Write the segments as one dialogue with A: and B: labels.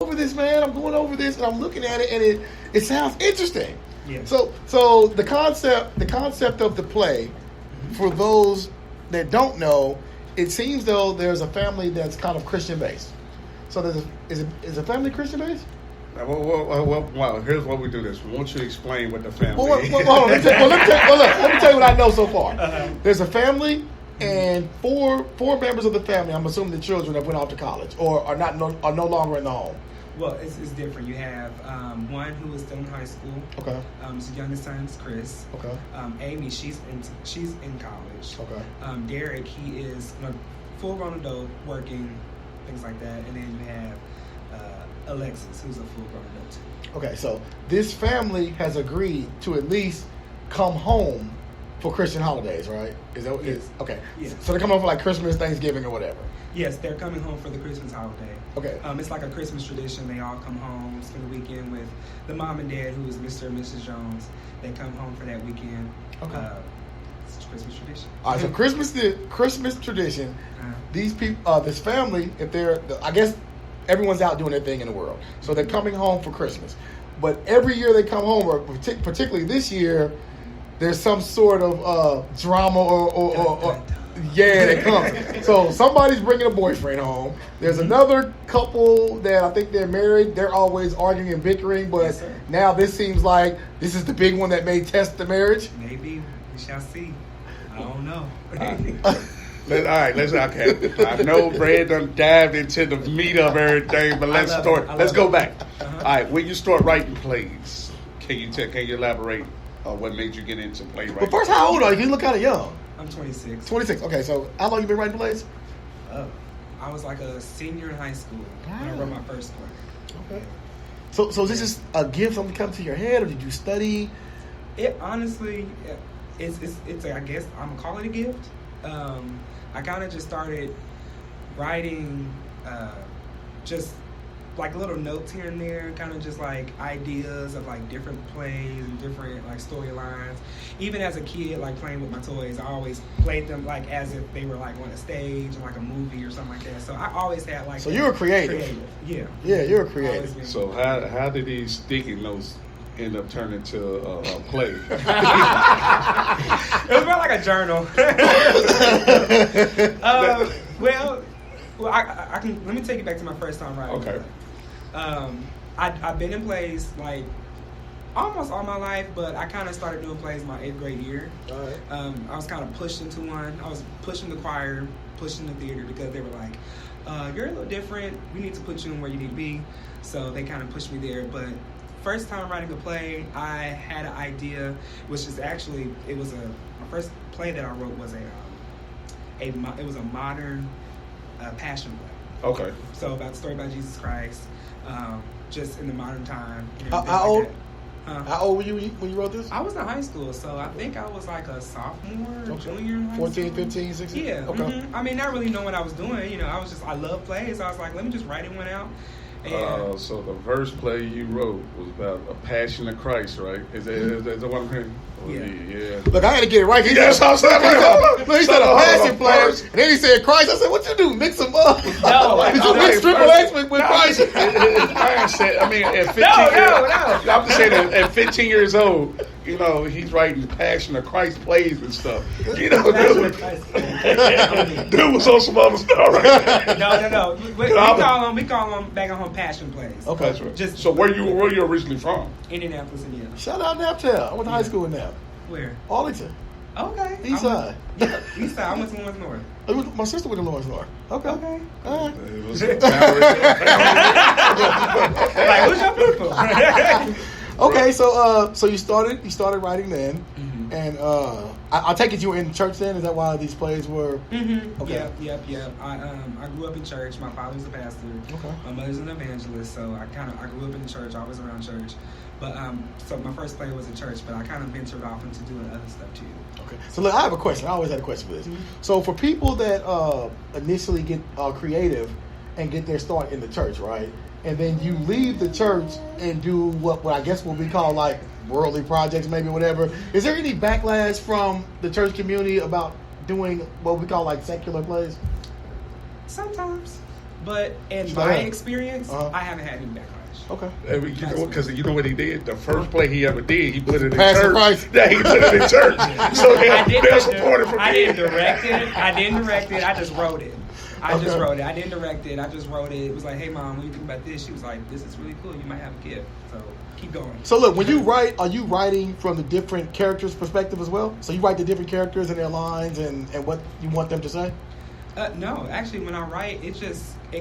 A: over this, man. I'm going over this, and I'm looking at it, and it sounds interesting.
B: Yeah.
A: So the concept of the play, for those that don't know, it seems though there's a family that's kind of Christian based. So is a family Christian based?
C: Well, here's what we do this. We want you to explain what the family is.
A: Hold on. Let me tell you what I know so far. There's a family, and four members of the family, I'm assuming the children, have went off to college or are no longer in the home.
B: Well, it's different. You have one who is still in high school.
A: Okay.
B: His youngest son is Chris.
A: Okay.
B: Amy, she's in college.
A: Okay.
B: Derek, he is a full-grown adult working, things like that. And then you have Alexis, who's a full-grown adult too.
A: Okay, so this family has agreed to at least come home for Christian holidays, right?
B: Yes.
A: Okay.
B: Yes.
A: So they're coming home for like Christmas, Thanksgiving, or whatever.
B: Yes, they're coming home for the Christmas holiday.
A: Okay.
B: It's like a Christmas tradition. They all come home, spend the weekend with the mom and dad, who is Mr. and Mrs. Jones. They come home for that weekend.
A: Okay.
B: It's a Christmas tradition.
A: All right, so Christmas tradition. These people, this family, I guess everyone's out doing their thing in the world, so they're coming home for Christmas. But every year they come home, or particularly this year, there's some sort of drama or that comes. So somebody's bringing a boyfriend home. There's another couple that I think they're married. They're always arguing and bickering, but
B: yes,
A: now this seems like this is the big one that may test the marriage.
B: Maybe. We shall see. I don't know.
C: Okay. I know Brad done dived into the meat of everything, but let's go back. All right, when you start writing plays, can you elaborate on what made you get into playwriting?
A: But first, how old are you? You look kind of young.
B: I'm 26.
A: 26. Okay, so how long you been writing plays?
B: I was like a senior in high school when I wrote my first play.
A: Okay. So is this just a gift, something come to your head, or did you study?
B: It honestly, it's I guess I'm gonna call it a gift. I kind of just started writing just like little notes here and there, kind of just like ideas of like different plays and different like storylines. Even as a kid, like playing with my toys, I always played them like as if they were like on a stage or like a movie or something like that. So I always had like.
A: So you're a creative.
B: Yeah.
A: Yeah, you're a creative.
C: So how did these sticky notes end up turning to a play?
B: It was more like a journal. Well, I can. Let me take you back to my first time writing.
C: Okay.
B: I've been in plays like almost all my life, but I kind of started doing plays my 8th grade year.
A: All right.
B: I was kind of pushed into one. I was pushing the choir, pushing the theater because they were like, "You're a little different. We need to put you in where you need to be." So they kind of pushed me there. But first time writing a play, I had an idea, which is actually my first play that I wrote was it was a modern passion play.
C: Okay.
B: So about the story about Jesus Christ, just in the modern time.
A: How old? How old were you when you wrote this?
B: I was in high school, so I think I was like a sophomore, junior in high
A: 14,
B: school.
A: 15, 16?
B: Yeah.
A: Okay.
B: Mm-hmm. I mean, not really knowing what I was doing. I love plays. I was like, let me just write one out. And
C: So the first play you wrote was about a passion of Christ, right? Is that what I'm hearing? Oh, yeah.
A: Look, I had to get it right. He
C: That's what I'm saying.
A: He said a passion play, and then he said Christ. I said, what you do? Mix them up?
B: No,
A: did you mix Triple X with Christ?
C: His mindset. I mean, at 15
B: No.
C: I'm just saying that at 15 years old, he's writing Passion of Christ plays and stuff.
B: Passion of Christ.
C: Dude was on some other stuff, right?
B: No. We call them back at home passion plays.
A: Okay.
C: That's right. So where you originally from?
B: Indianapolis, Indiana.
A: Shout out Naptown. I went to high school in Nap.
B: Where?
A: Arlington.
B: Okay.
A: East side.
B: Yeah, East side. I went to Lawrence North.
A: My sister went to Lawrence North. Okay. All right.
C: It was a family.
B: Like, who's your people?
A: Okay, so you started writing then,
B: mm-hmm.
A: and I take it you were in church then. Is that why these plays were?
B: Mm-hmm.
A: Okay.
B: Yep. I grew up in church. My father's a pastor.
A: Okay.
B: My mother's an evangelist, so I grew up in church. I was around church, but so my first play was in church, but I kind of ventured off into doing other stuff too.
A: Okay. So look, I have a question. I always had a question for this.
B: Mm-hmm.
A: So for people that initially get creative and get their start in the church, right? And then you leave the church and do what I guess what we call like worldly projects, maybe whatever. Is there any backlash from the church community about doing what we call like secular plays?
B: Sometimes. But in my experience, I haven't had any backlash.
A: Okay.
C: Because you know what he did? The first play he ever did, he put it in
A: Pass
C: church.
A: Christ.
C: Yeah, he put it in church. So they're supported from
B: I didn't direct it. I just wrote it. I didn't direct it. I just wrote it. It was like, hey, Mom, what do you think about this? She was like, this is really cool. You might have a kid. So keep going.
A: So look, when you write, are you writing from the different characters' perspective as well? So you write the different characters and their lines and what you want them to say?
B: No, actually, when I write, it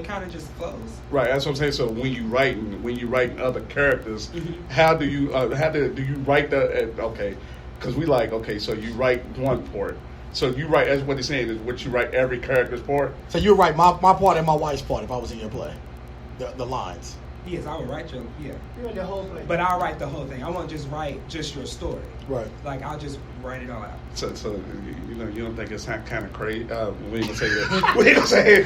B: kind of just flows.
C: Right, that's what I'm saying. So when you write other characters, how do you write the okay? Because so you write one part. So you write, as what he's saying is, what you write every character's part.
A: So you write my part and my wife's part if I was in your play, the lines.
B: Yes, I would write
D: You write the whole thing.
B: But I'll write the whole thing. I won't just write just your story.
A: Right.
B: Like, I'll just write it all out.
C: So you don't think it's kind of crazy? We ain't gonna say that. We ain't gonna say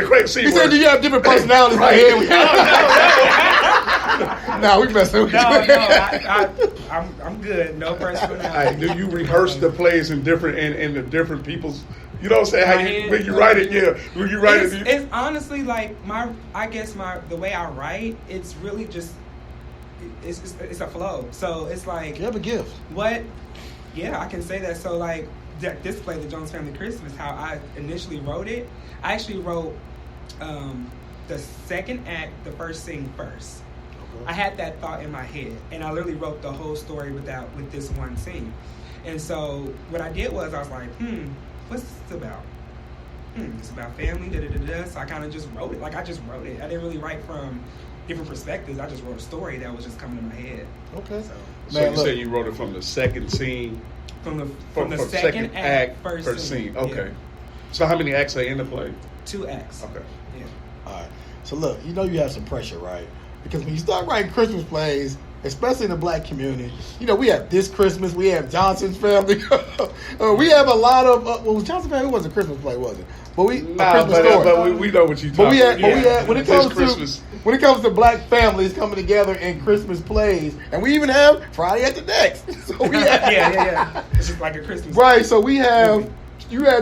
C: the crazy C word.
A: He said, "Do you have different personalities?"
C: Right.
A: Nah, we messing with you.
B: I'm good. No personality.
C: Do you rehearse the plays in the different people's? You know what I'm saying? When you write it, when you write it,
B: it's honestly like the way I write. It's really just it's a flow. So it's like
A: you have a gift.
B: What? Yeah, I can say that. So like this play, The Jones Family Christmas, how I initially wrote it. I actually wrote the second act, the first scene first. I had that thought in my head, and I literally wrote the whole story with this one scene. And so what I did was I was like, what's this about? It's about family, So I kind of just wrote it. Like, I just wrote it. I didn't really write from different perspectives. I just wrote a story that was just coming to my head.
A: Okay.
C: So you say you wrote it from the second scene?
B: From the second act, first scene.
C: Okay.
B: Yeah.
C: So how many acts are in the play?
B: 2 acts.
C: Okay.
B: Yeah.
A: All right. So look, you have some pressure, right? Because when you start writing Christmas plays, especially in the black community, we have This Christmas, we have Johnson's Family. We have a lot of, Johnson's Family wasn't a Christmas play, was it? But we we know
C: what you're talking about.
A: When it comes to black families coming together in Christmas plays, and we even have Friday at the Next. So we have,
B: yeah. It's just like a Christmas.
A: Right, so you had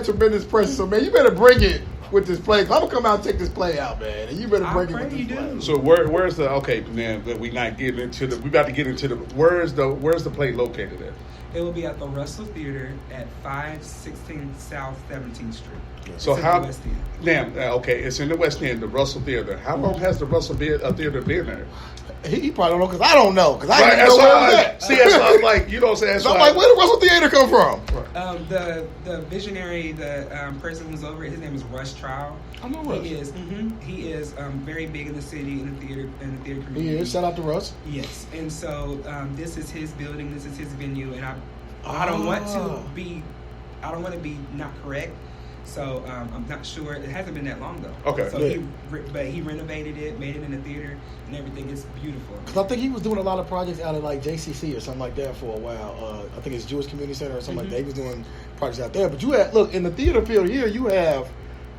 A: tremendous pressure. So man, you better bring it with this play. I'm gonna come out and take this play out, man, and you better bring it with this play.
C: So where's the man? That we not getting into the. We about to get into the. Where's the play located at?
B: It will be at the Russell Theater at 516 South 17th Street.
C: So how? It's in the West End, the Russell Theater. How long has the Russell Theater been there?
A: He probably don't know because I don't know because I
C: right,
A: didn't know where it was at.
C: See, that's why I'm like, you know what I'm saying?
A: So I'm like, where did Russell Theater come from?
B: Right. The visionary, person who's over it, his name is Russ Trial.
A: I know Russ.
B: He is very big in the city, in the theater community.
A: He is. Shout out to Russ.
B: Yes, and so this is his building, this is his venue, and I don't want to be not correct. So I'm not sure. It hasn't been that long though.
C: Okay.
B: So he renovated it, made it in a theater, and everything. It's beautiful.
A: Because I think he was doing a lot of projects out of like JCC or something like that for a while. I think it's Jewish Community Center or something like that. He was doing projects out there. But you had in the theater field here. You have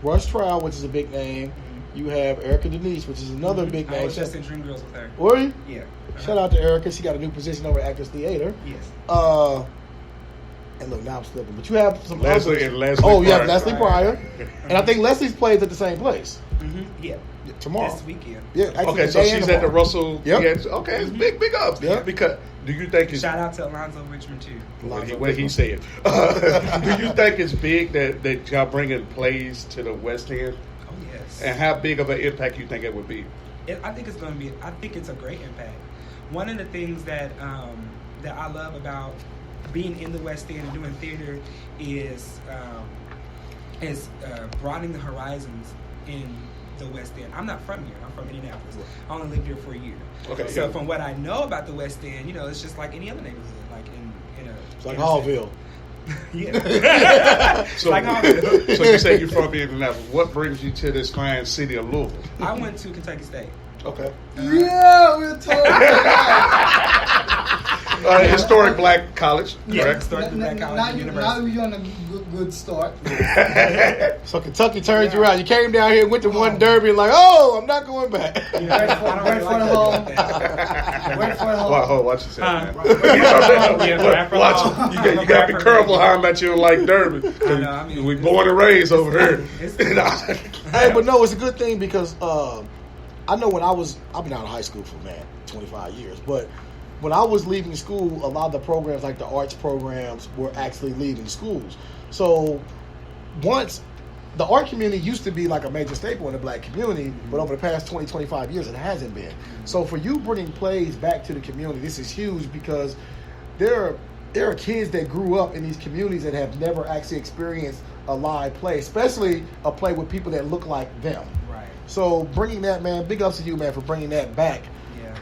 A: Rush Trial, which is a big name. You have Erica Denise, which is another big name.
B: I was just in Dream Girls with her.
A: Were you?
B: Yeah.
A: Shout out to Erica. She got a new position over at Actors Theater.
B: Yes.
A: And look, now I'm slipping. But you have some
C: Leslie
A: others.
C: and Leslie.
A: Oh, yeah, Leslie Pryor. And I think Leslie's plays at the same place.
B: Yeah.
A: Tomorrow.
B: This weekend.
A: Yeah.
C: Okay, so she's at the Russell.
A: Yep.
C: Yeah, okay, it's big ups.
A: Yeah.
C: Because do you think it's
B: shout out to Alonzo Richmond too?
C: What he said. Do you think it's big that y'all bringing plays to the West End?
B: Oh yes.
C: And how big of an impact you think it would be?
B: I think it's going to be. I think it's a great impact. One of the things that I love about being in the West End and doing theater is broadening the horizons in the West End. I'm not from here. I'm from Indianapolis. I only lived here for a year.
C: Okay.
B: So from what I know about the West End, it's just like any other neighborhood, like in a.
A: It's like Hallville.
B: Yeah.
C: So,
B: like Hallville.
C: So you say you're from Indianapolis. What brings you to this fine city of Louisville?
B: I went to Kentucky State.
C: Okay.
A: Yeah, we're talking about
C: Historic black college.
B: Yeah,
C: Correct.
B: historic black college
D: Now
B: and
D: you're
B: university.
D: on a good start.
A: So Kentucky turned you out. You came down here, went to one derby, like, oh, I'm not going back.
B: Yeah,
D: Wait for the home. Wait for the home.
C: Watch yourself, man.
B: Yeah,
C: Watch. You got to be careful how much you don't like Derby. We born and raised over here.
A: Hey, but no, it's a good thing because I know when I've been out of high school for 25 years, but when I was leaving school, a lot of the programs, like the arts programs, were actually leaving schools. So once the art community used to be like a major staple in the black community, but over the past 20, 25 years, it hasn't been. So for you bringing plays back to the community, this is huge because there are kids that grew up in these communities that have never actually experienced a live play, especially a play with people that look like them.
B: Right.
A: So bringing that, man, big ups to you, man, for bringing that back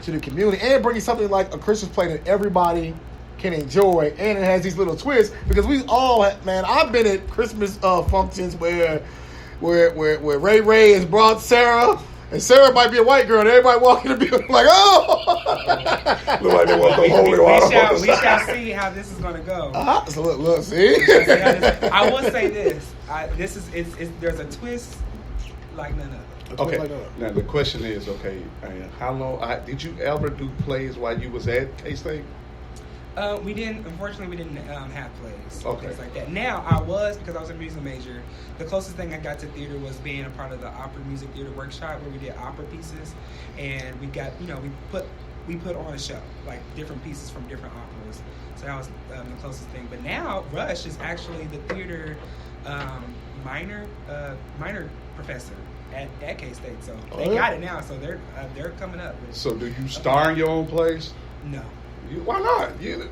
A: to the community and bringing something like a Christmas play that everybody can enjoy, and it has these little twists because we all, man, I've been at Christmas functions where Ray Ray has brought Sarah, and Sarah might be a white girl, and everybody walking in the building like, oh,
C: look like they want the holy water.
B: We shall see how this is going to go.
A: So look, see.
B: I will say this: there's a twist like none other.
C: Okay. Now the question is, okay, how long did you ever do plays while you was at K-State?
B: We didn't. Unfortunately, we didn't have plays.
C: Okay.
B: Things like that. Now I was, because I was a music major. The closest thing I got to theater was being a part of the opera music theater workshop where we did opera pieces, and we got we put on a show, like different pieces from different operas. So that was the closest thing. But now Rush is actually the theater minor professor at K-State. So they got it now. So they're coming up.
C: So do you star in your own plays?
B: No.
C: Why not? You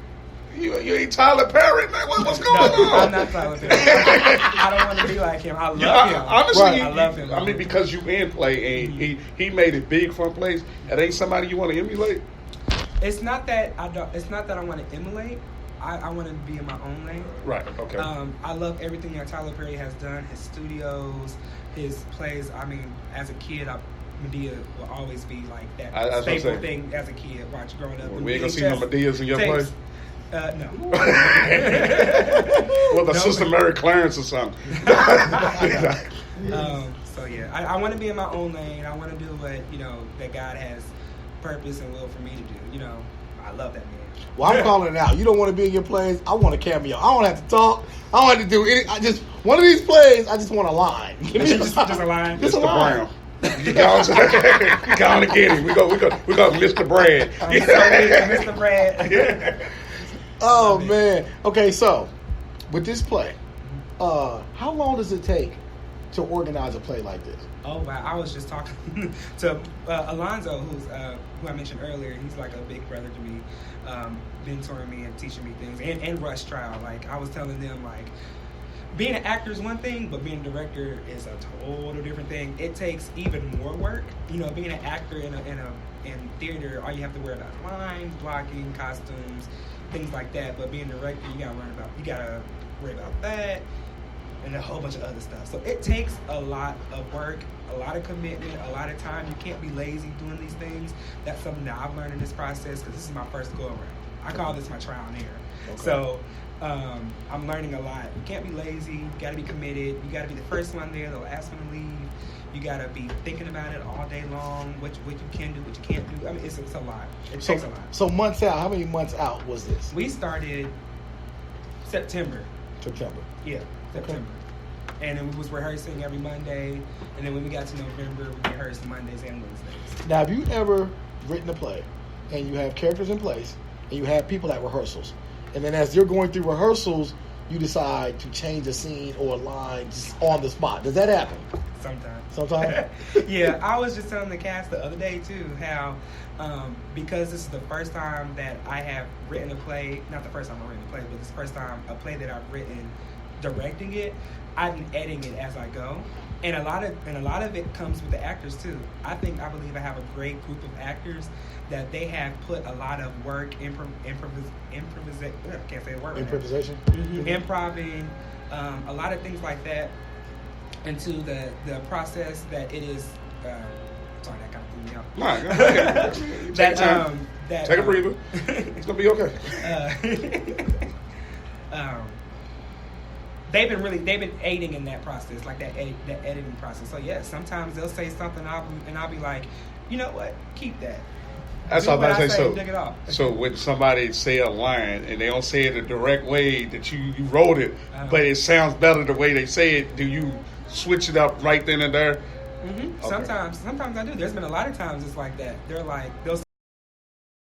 C: ain't Tyler Perry, man. What's going on?
B: I'm not Tyler Perry. I don't want to be like him. I love him.
C: Honestly,
B: I love him.
C: I mean, because you in play and he made it big for plays. It ain't somebody you want to emulate.
B: It's not that I don't. It's not that I want to emulate. I want to be in my own lane.
C: Right. Okay.
B: I love everything that Tyler Perry has done. His studios, his plays. I mean, as a kid, Medea will always be like that staple thing as a kid. Watch growing up.
C: We ain't gonna see no Medeas in your play.
B: No.
C: Well, the Sister Mary Clarence or something.
B: So yeah, I want to be in my own lane. I want to do what that God has purpose and will for me to do. I love that man.
A: Well, I'm calling it out. You don't want to be in your plays. I want a cameo. I don't have to talk. I don't have to do any. I just one of these plays. I just want a line. Give me
B: just a line.
A: Just a line.
C: Brown. You go on to get him. We go Mr. Brad.
B: Mr. Brad.
C: Yeah.
A: Oh man. Okay, so with this play, how long does it take to organize a play like this?
B: Oh wow! I was just talking to Alonzo, who I mentioned earlier. He's like a big brother to me, mentoring me and teaching me things. And Rush Trial, like I was telling them, like being an actor is one thing, but being a director is a total different thing. It takes even more work. Being an actor in theater, all you have to worry about is lines, blocking, costumes, things like that. But being a director, you gotta worry about that. And a whole bunch of other stuff. So it takes a lot of work, a lot of commitment, a lot of time. You can't be lazy doing these things. That's something that I've learned in this process because this is my first go around. I call this my trial and error. Okay. So I'm learning a lot. You can't be lazy. You got to be committed. You got to be the first one there, the last one to leave. You got to be thinking about it all day long, what you can do, what you can't do. I mean, it's a lot. It takes a lot.
A: So months out, how many months out was this?
B: We started September. Yeah. September. And then we was rehearsing every Monday, and then when we got to November, we rehearsed Mondays and Wednesdays.
A: Now, have you ever written a play, and you have characters in place, and you have people at rehearsals, and then as you're going through rehearsals, you decide to change a scene or a line just on the spot? Does that happen? Sometimes?
B: Yeah, I was just telling the cast the other day, too, how because this is the first time that I have written a play, not the first time I've written a play, but this is the first time a play that I've written directing it, I'm editing it as I go, and a lot of it comes with the actors too. I believe I have a great group of actors that they have put a lot of work, improvisation, improving, a lot of things like that into the process that it is. Sorry, that kind of threw me out. that
C: Take a breather. It's gonna be okay.
B: They've been aiding in that process, like that editing process. So yeah, sometimes they'll say something, and I'll be like, you know what, keep that.
C: That's all I'm about to say.
B: Take it off.
C: So when somebody say a line and they don't say it a direct way that you wrote it, but it sounds better the way they say it, do you switch it up right then and there?
B: Mm-hmm. Okay. Sometimes I do. There's been a lot of times it's like that. They're like, they'll